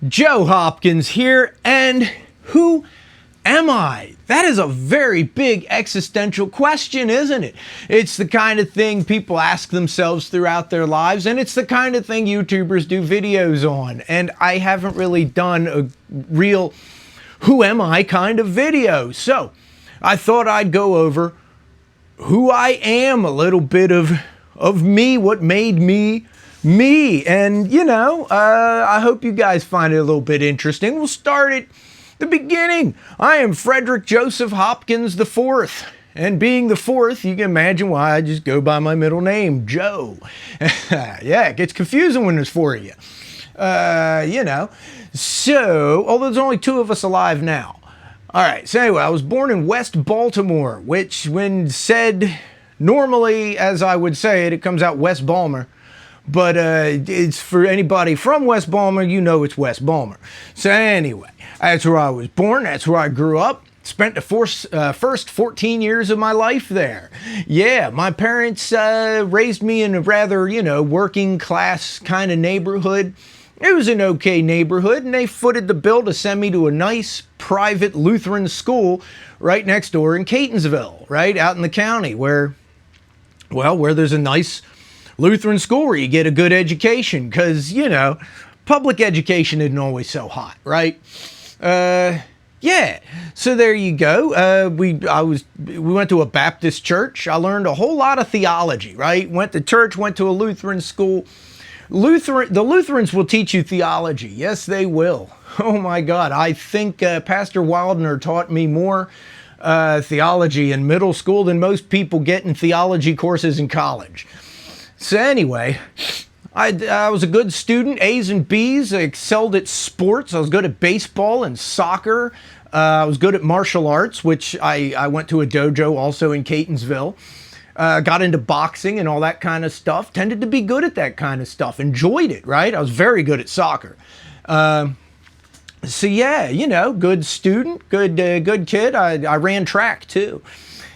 Joe Hopkins here, and who am I? That is a very big existential question, isn't it? It's the kind of thing people ask themselves throughout their lives, and it's the kind of thing YouTubers do videos on. And I haven't really done a real who am I kind of video. So I thought I'd go over who I am, a little bit of me, what made me me. And, I hope you guys find it a little bit interesting. We'll start at the beginning. I am Frederick Joseph Hopkins IV. And being the fourth, you can imagine why I just go by my middle name, Joe. Yeah, it gets confusing when there's four of you. So, although there's only two of us alive now. All right, so anyway, I was born in West Baltimore, which when said normally, as I would say it, it comes out West Balmer. But it's for anybody from West Balmer, it's West Balmer. So anyway, that's where I was born. That's where I grew up. Spent the first 14 years of my life there. Yeah, my parents raised me in a rather, working class kind of neighborhood. It was an okay neighborhood, and they footed the bill to send me to a nice private Lutheran school right next door in Catonsville, right out in the county where there's a nice Lutheran school where you get a good education, because, public education isn't always so hot, right? Yeah, so there you go. We went to a Baptist church. I learned a whole lot of theology, right? Went to church, went to a Lutheran school. The Lutherans will teach you theology. Yes, they will. Oh my God, I think Pastor Wildner taught me more theology in middle school than most people get in theology courses in college. So anyway, I was a good student, A's and B's. I excelled at sports. I was good at baseball and soccer. I was good at martial arts, which I went to a dojo also in Catonsville. Got into boxing and all that kind of stuff. Tended to be good at that kind of stuff. Enjoyed it, right? I was very good at soccer. So yeah, good student, good kid. I ran track too.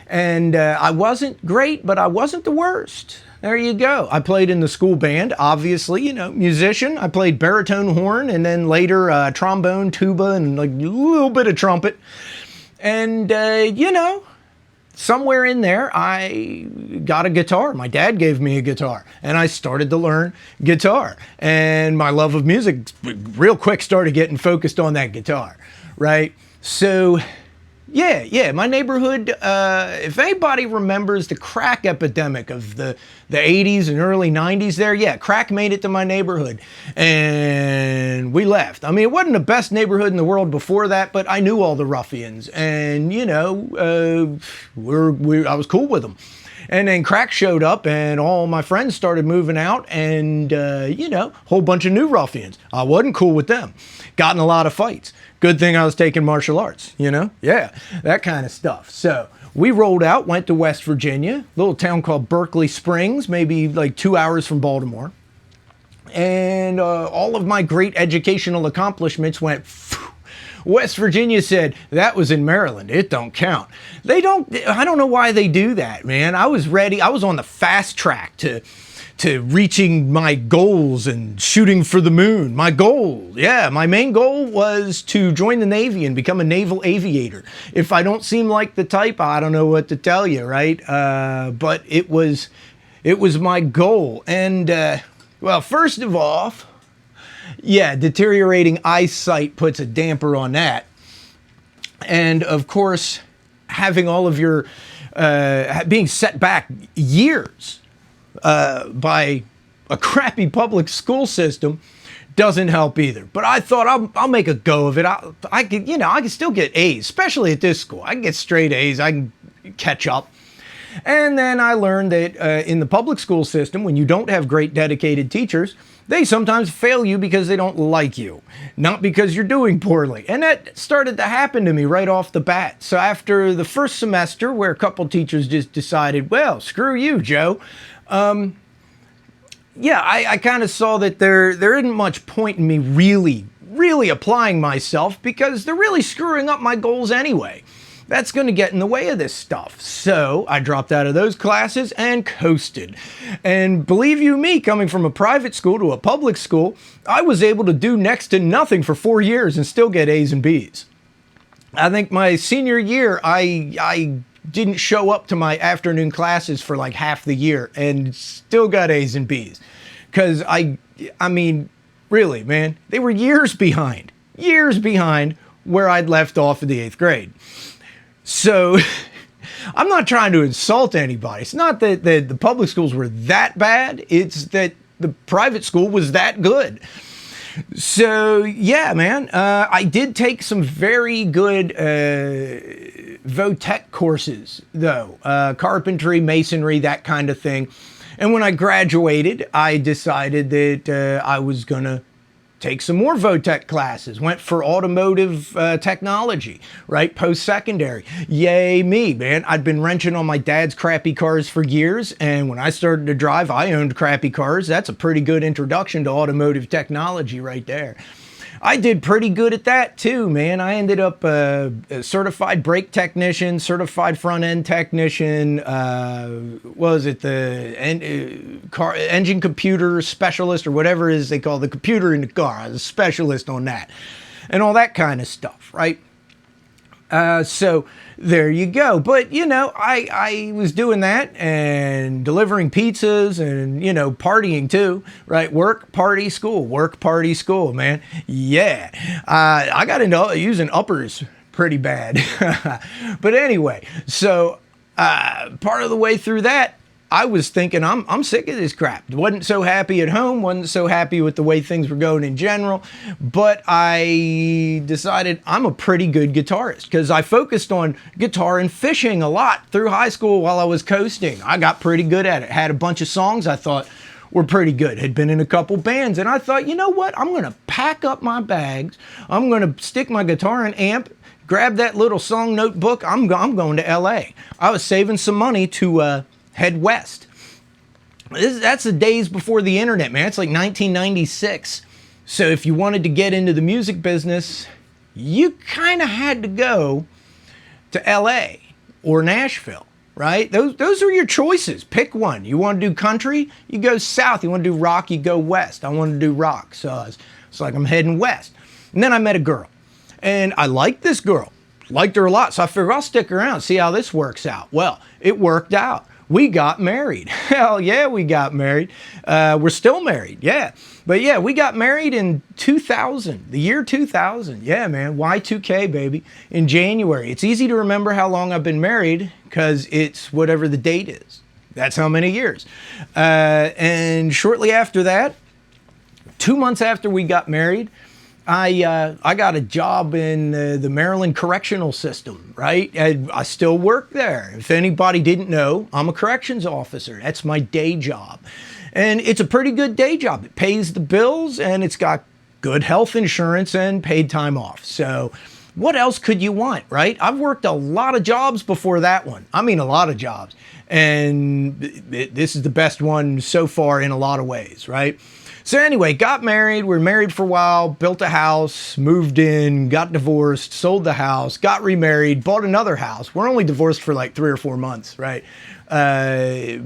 And I wasn't great, but I wasn't the worst. There you go. I played in the school band, obviously, musician. I played baritone horn and then later trombone, tuba, and like a little bit of trumpet. And, somewhere in there, I got a guitar. My dad gave me a guitar, and I started to learn guitar. And my love of music real quick started getting focused on that guitar, right? So yeah, my neighborhood, if anybody remembers the crack epidemic of the 80s and early 90s there, yeah, crack made it to my neighborhood, and we left. I mean, it wasn't the best neighborhood in the world before that, but I knew all the ruffians, and, I was cool with them. And then crack showed up, and all my friends started moving out, and, whole bunch of new ruffians. I wasn't cool with them. Got in a lot of fights. Good thing I was taking martial arts, Yeah, that kind of stuff. So we rolled out, went to West Virginia, a little town called Berkeley Springs, maybe like 2 hours from Baltimore. And all of my great educational accomplishments went West Virginia said, that was in Maryland. It don't count. I don't know why they do that, man. I was ready. I was on the fast track to reaching my goals and shooting for the moon. My main goal was to join the Navy and become a naval aviator. If I don't seem like the type, I don't know what to tell you, right? But it was my goal. And, first of all, yeah, deteriorating eyesight puts a damper on that. And of course, having all of your, being set back years by a crappy public school system doesn't help either. But I thought I'll make a go of it. I could still get A's, especially at this school. I can get straight A's. I can catch up. And then I learned that in the public school system, when you don't have great dedicated teachers, they sometimes fail you because they don't like you, not because you're doing poorly. And that started to happen to me right off the bat. So after the first semester, where a couple teachers just decided, well, screw you, Joe. I kind of saw that there isn't much point in me really applying myself, because they're really screwing up my goals anyway. that's going to get in the way of this stuff. So I dropped out of those classes and coasted. And believe you me, coming from a private school to a public school, I was able to do next to nothing for 4 years and still get A's and B's. I think my senior year, I didn't show up to my afternoon classes for like half the year and still got A's and B's. Because I mean, really, man, they were years behind where I'd left off in the 8th grade. So I'm not trying to insult anybody. It's not that the public schools were that bad. It's that the private school was that good. So yeah, man, I did take some very good vo-tech courses, though. Carpentry, masonry, that kind of thing. And when I graduated, I decided that I was going to take some more vo-tech classes. Went for automotive technology, right? Post-secondary. Yay me, man. I'd been wrenching on my dad's crappy cars for years, and when I started to drive, I owned crappy cars. That's a pretty good introduction to automotive technology right there. I did pretty good at that too, man. I ended up a certified brake technician, certified front-end technician, what was it, the engine computer specialist or whatever it is they call the computer in the car. I was a specialist on that and all that kind of stuff, right? So there you go. But, you know, I was doing that and delivering pizzas and, you know, partying too, right? Work, party, school, man. Yeah. I got into using uppers pretty bad. But anyway, so part of the way through that, I was thinking, I'm sick of this crap. Wasn't so happy at home, wasn't so happy with the way things were going in general, but I decided I'm a pretty good guitarist because I focused on guitar and fishing a lot through high school while I was coasting. I got pretty good at it. Had a bunch of songs I thought were pretty good. Had been in a couple bands, and I thought, you know what? I'm going to pack up my bags. I'm going to stick my guitar and amp, grab that little song notebook. I'm going to LA. I was saving some money to head west. That's the days before the internet, man. It's like 1996. So if you wanted to get into the music business, you kind of had to go to LA or Nashville, right? Those are your choices. Pick one. You want to do country, you go south. You want to do rock, you go west. I want to do rock. So it's like I'm heading west. And then I met a girl. And I liked this girl. Liked her a lot. So I figured I'll stick around, see how this works out. Well, it worked out. We got married. Hell yeah, we got married. We're still married, yeah. But yeah, we got married in 2000, the year 2000. Yeah, man, Y2K, baby, in January. It's easy to remember how long I've been married because it's whatever the date is. That's how many years. And shortly after that, 2 months after we got married, I got a job in the Maryland correctional system, right? I still work there. If anybody didn't know, I'm a corrections officer. That's my day job. And it's a pretty good day job. It pays the bills and it's got good health insurance and paid time off. So what else could you want, right? I've worked a lot of jobs before that one. I mean, a lot of jobs. And this is the best one so far in a lot of ways, right? So anyway, got married, we were married for a while, built a house, moved in, got divorced, sold the house, got remarried, bought another house. We're only divorced for like 3 or 4 months, right?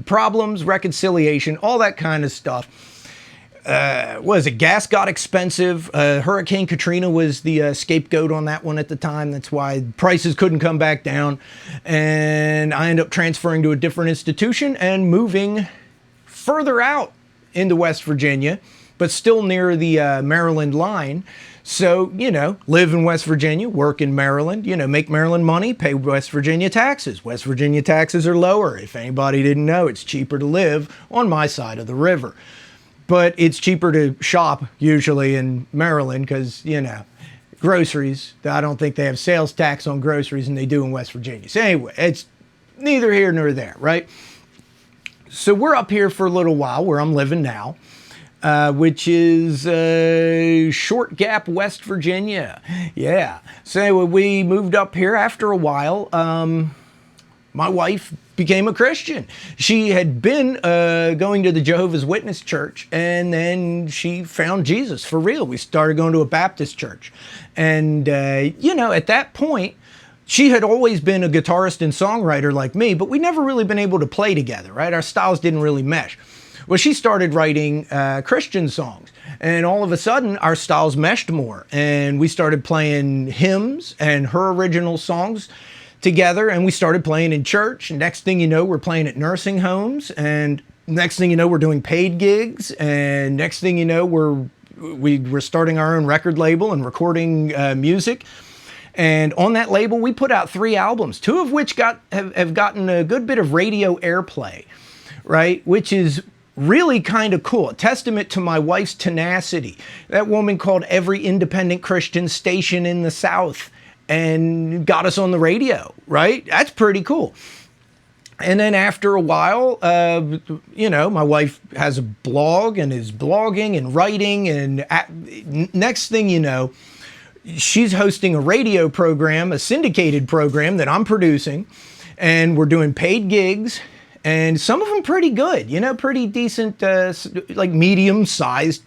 Problems, reconciliation, all that kind of stuff. What is it? Gas got expensive. Hurricane Katrina was the scapegoat on that one at the time. That's why prices couldn't come back down. And I ended up transferring to a different institution and moving further out into West Virginia, but still near the Maryland line. So, you know, live in West Virginia, work in Maryland, you know, make Maryland money, pay West Virginia taxes. West Virginia taxes are lower. If anybody didn't know, it's cheaper to live on my side of the river. But it's cheaper to shop usually in Maryland because, you know, groceries, I don't think they have sales tax on groceries than they do in West Virginia. So anyway, it's neither here nor there, right? So we're up here for a little while where I'm living now, which is Short Gap, West Virginia. Yeah. So anyway, we moved up here after a while. My wife became a Christian. She had been going to the Jehovah's Witness church, and then she found Jesus for real. We started going to a Baptist church. And, you know, at that point, she had always been a guitarist and songwriter like me, but we never really been able to play together, right? Our styles didn't really mesh. Well, she started writing Christian songs, and all of a sudden our styles meshed more, and we started playing hymns and her original songs together, and we started playing in church. And next thing you know, we're playing at nursing homes, and next thing you know, we're doing paid gigs, and next thing you know, we're starting our own record label and recording music. And on that label, we put out 3 albums, 2 of which have gotten a good bit of radio airplay, right? Which is really kind of cool. A testament to my wife's tenacity. That woman called every independent Christian station in the South and got us on the radio, right? That's pretty cool. And then after a while, my wife has a blog and is blogging and writing. And next thing you know, she's hosting a radio program, a syndicated program that I'm producing. And we're doing paid gigs. And some of them pretty good, pretty decent, like medium-sized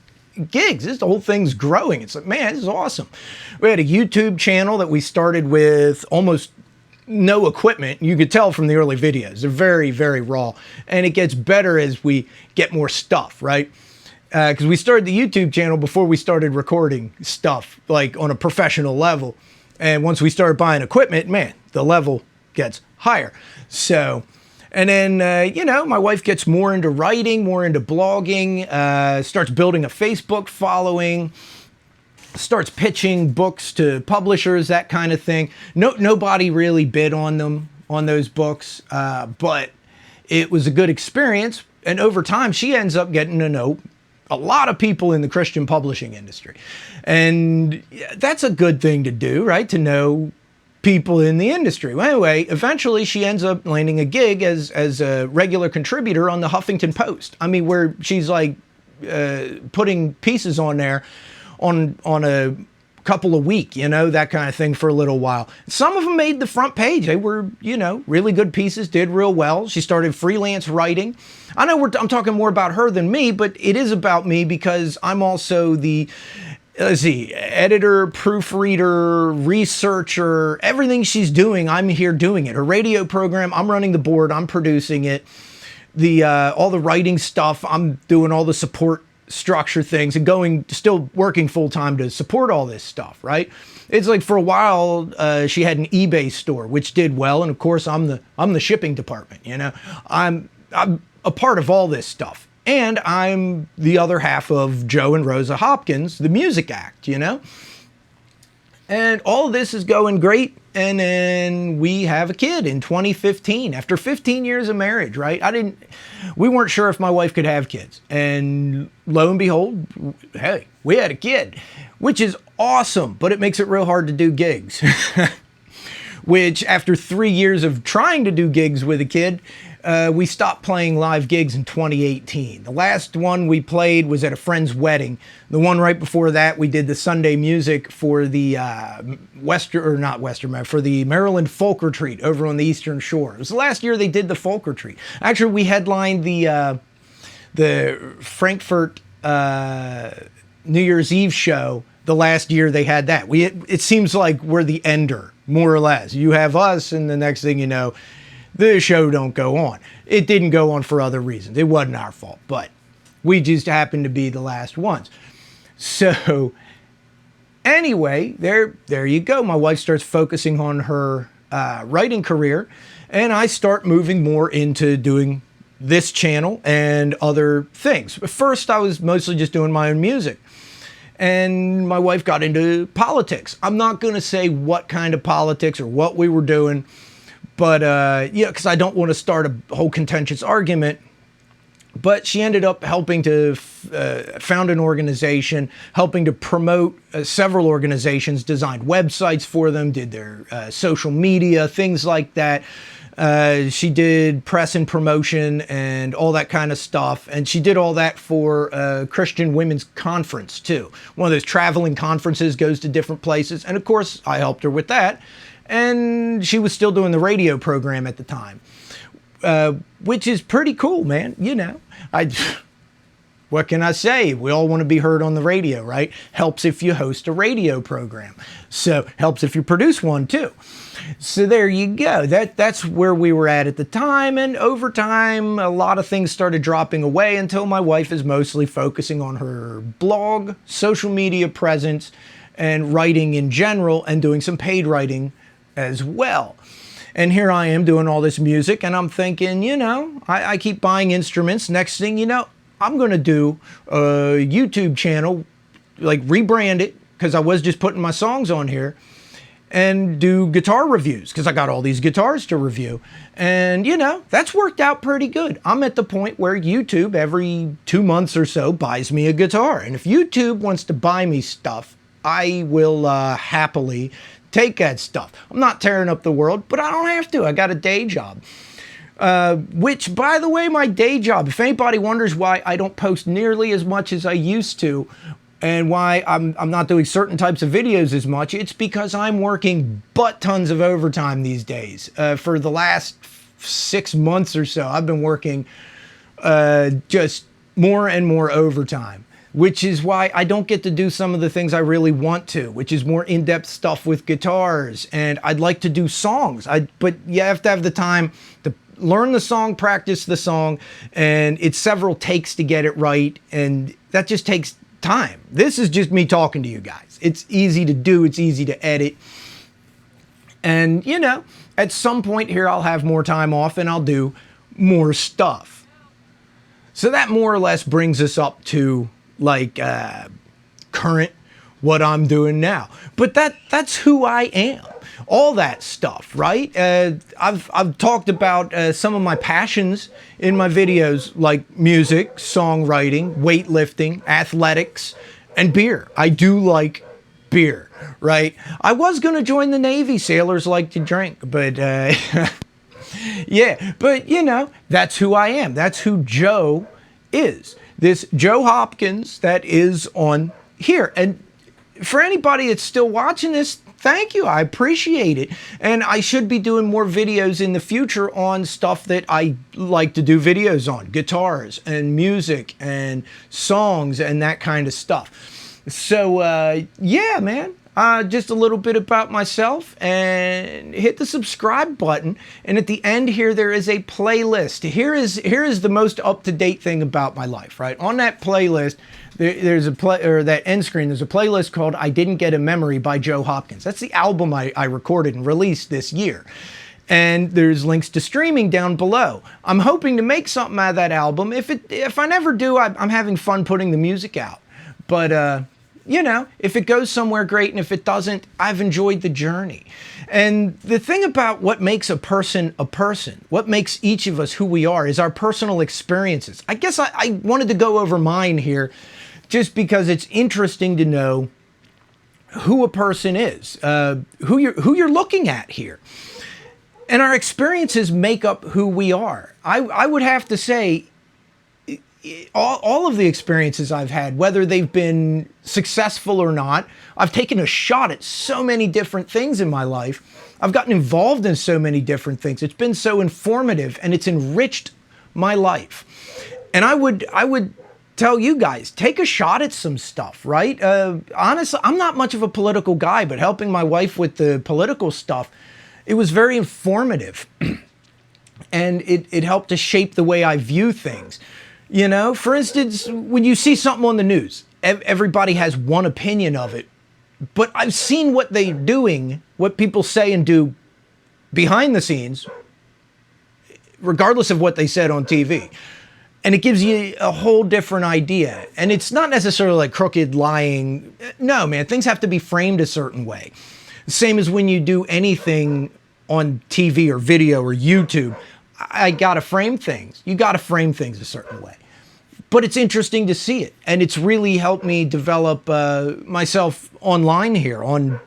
gigs. The whole thing's growing. It's like, man, this is awesome. We had a YouTube channel that we started with almost no equipment. You could tell from the early videos. They're very, very raw. And it gets better as we get more stuff, right? Because we started the YouTube channel before we started recording stuff, like on a professional level. And once we started buying equipment, man, the level gets higher. So... And then, my wife gets more into writing, more into blogging, starts building a Facebook following, starts pitching books to publishers, that kind of thing. Nobody really bid on those books, but it was a good experience. And over time, she ends up getting to know a lot of people in the Christian publishing industry. And that's a good thing to do, right? To know people in the industry. Well, anyway, eventually she ends up landing a gig as a regular contributor on the Huffington Post. I mean, where she's like putting pieces on there on a couple a week, that kind of thing for a little while. Some of them made the front page. They were, really good pieces, did real well. She started freelance writing. I know I'm talking more about her than me, but it is about me because I'm also the editor, proofreader, researcher, everything she's doing, I'm here doing it. Her radio program, I'm running the board, I'm producing it. All the writing stuff, I'm doing all the support structure things and still working full time to support all this stuff, right? It's like for a while, she had an eBay store, which did well. And of course, I'm the shipping department, I'm a part of all this stuff. And I'm the other half of Joe and Rosa Hopkins, the music act, And all of this is going great. And then we have a kid in 2015, after 15 years of marriage, right? We weren't sure if my wife could have kids. And lo and behold, hey, we had a kid, which is awesome, but it makes it real hard to do gigs. Which after 3 years of trying to do gigs with a kid, we stopped playing live gigs in 2018. The last one we played was at a friend's wedding. The one right before that, we did the Sunday music for the for the Maryland Folk Retreat over on the Eastern Shore. It was the last year they did the Folk Retreat. Actually, we headlined the Frankfurt New Year's Eve show the last year they had that. It seems like we're the ender, more or less. You have us, and the next thing you know, the show don't go on. It didn't go on for other reasons. It wasn't our fault, but we just happened to be the last ones. So anyway, there you go. My wife starts focusing on her writing career, and I start moving more into doing this channel and other things. But first, I was mostly just doing my own music. And my wife got into politics. I'm not going to say what kind of politics or what we were doing, but because I don't want to start a whole contentious argument. But she ended up helping to found an organization, helping to promote several organizations, designed websites for them, did their social media, things like that. She did press and promotion and all that kind of stuff. And she did all that for a Christian Women's Conference, too. One of those traveling conferences, goes to different places. And of course, I helped her with that. And she was still doing the radio program at the time, which is pretty cool, man. What can I say? We all want to be heard on the radio, right? Helps if you host a radio program. So helps if you produce one, too. So there you go. That's where we were at the time, and over time, a lot of things started dropping away until my wife is mostly focusing on her blog, social media presence, and writing in general, and doing some paid writing as well. And here I am doing all this music, and I'm thinking, I keep buying instruments. Next thing you know, I'm going to do a YouTube channel, like rebrand it, because I was just putting my songs on here, and do guitar reviews, because I got all these guitars to review. And, that's worked out pretty good. I'm at the point where YouTube, every 2 months or so, buys me a guitar. And if YouTube wants to buy me stuff, I will happily take that stuff. I'm not tearing up the world, but I don't have to. I got a day job. Which, by the way, my day job, if anybody wonders why I don't post nearly as much as I used to, and why I'm not doing certain types of videos as much, it's because I'm working butt tons of overtime these days. For the last 6 months or so, I've been working just more and more overtime, which is why I don't get to do some of the things I really want to, which is more in-depth stuff with guitars. And I'd like to do songs, but you have to have the time to learn the song, practice the song, and it's several takes to get it right, and that just takes time. This is just me talking to you guys. It's easy to do, it's easy to edit. And, at some point here, I'll have more time off and I'll do more stuff. So that more or less brings us up to current, what I'm doing now. But that's who I am. All that stuff, right? I've talked about some of my passions in my videos, like music, songwriting, weightlifting, athletics, and beer. I do like beer, right? I was going to join the Navy. Sailors like to drink, but yeah, but that's who I am. That's who Joe is. This Joe Hopkins that is on here. And for anybody that's still watching this, thank you. I appreciate it. And I should be doing more videos in the future on stuff that I like to do videos on. Guitars and music and songs and that kind of stuff. So, yeah, man. Just a little bit about myself, and hit the subscribe button. And at the end here, there is a playlist. Here is the most up-to-date thing about my life, right? On that playlist, there's that end screen, there's a playlist called I Didn't Get a Memory by Joe Hopkins. That's the album I recorded and released this year. And there's links to streaming down below. I'm hoping to make something out of that album. If I never do, I'm having fun putting the music out. But, if it goes somewhere, great, and if it doesn't, I've enjoyed the journey. And the thing about what makes a person, what makes each of us who we are, is our personal experiences. I guess I wanted to go over mine here just because it's interesting to know who a person is, who you're looking at here. And our experiences make up who we are. I would have to say, all of the experiences I've had, whether they've been successful or not, I've taken a shot at so many different things in my life. I've gotten involved in so many different things. It's been so informative, and it's enriched my life. And I would tell you guys, take a shot at some stuff, right? Honestly, I'm not much of a political guy, but helping my wife with the political stuff, it was very informative. And it helped to shape the way I view things. For instance, when you see something on the news, everybody has one opinion of it, but I've seen what they're doing, what people say and do behind the scenes, regardless of what they said on TV. And it gives you a whole different idea. And it's not necessarily like crooked lying. No, man, things have to be framed a certain way. Same as when you do anything on TV or video or YouTube. I gotta frame things. You gotta frame things a certain way. But it's interesting to see it. And it's really helped me develop myself online here on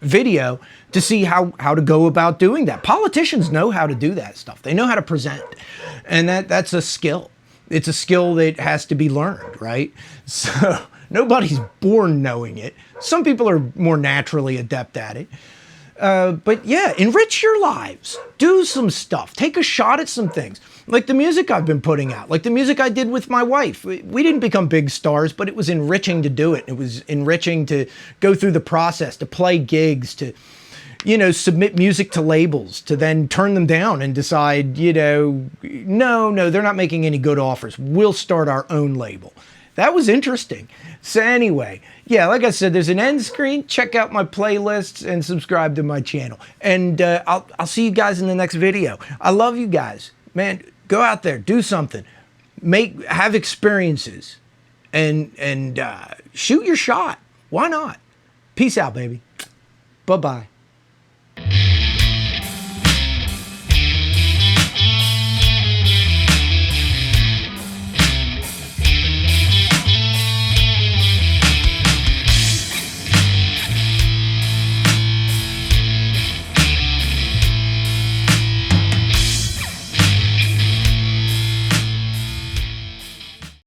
video to see how to go about doing that. Politicians know how to do that stuff. They know how to present. And that's a skill. It's a skill that has to be learned, right? So nobody's born knowing it. Some people are more naturally adept at it. But yeah, enrich your lives. Do some stuff. Take a shot at some things. Like the music I've been putting out. Like the music I did with my wife. We didn't become big stars, but it was enriching to do it. It was enriching to go through the process, to play gigs, to you know, submit music to labels to then turn them down and decide, you know, no, they're not making any good offers. We'll start our own label. That was interesting. So anyway, yeah, like I said, there's an end screen. Check out my playlists and subscribe to my channel. And I'll see you guys in the next video. I love you guys. Man, go out there, do something. Have experiences. And shoot your shot. Why not? Peace out, baby. Bye-bye.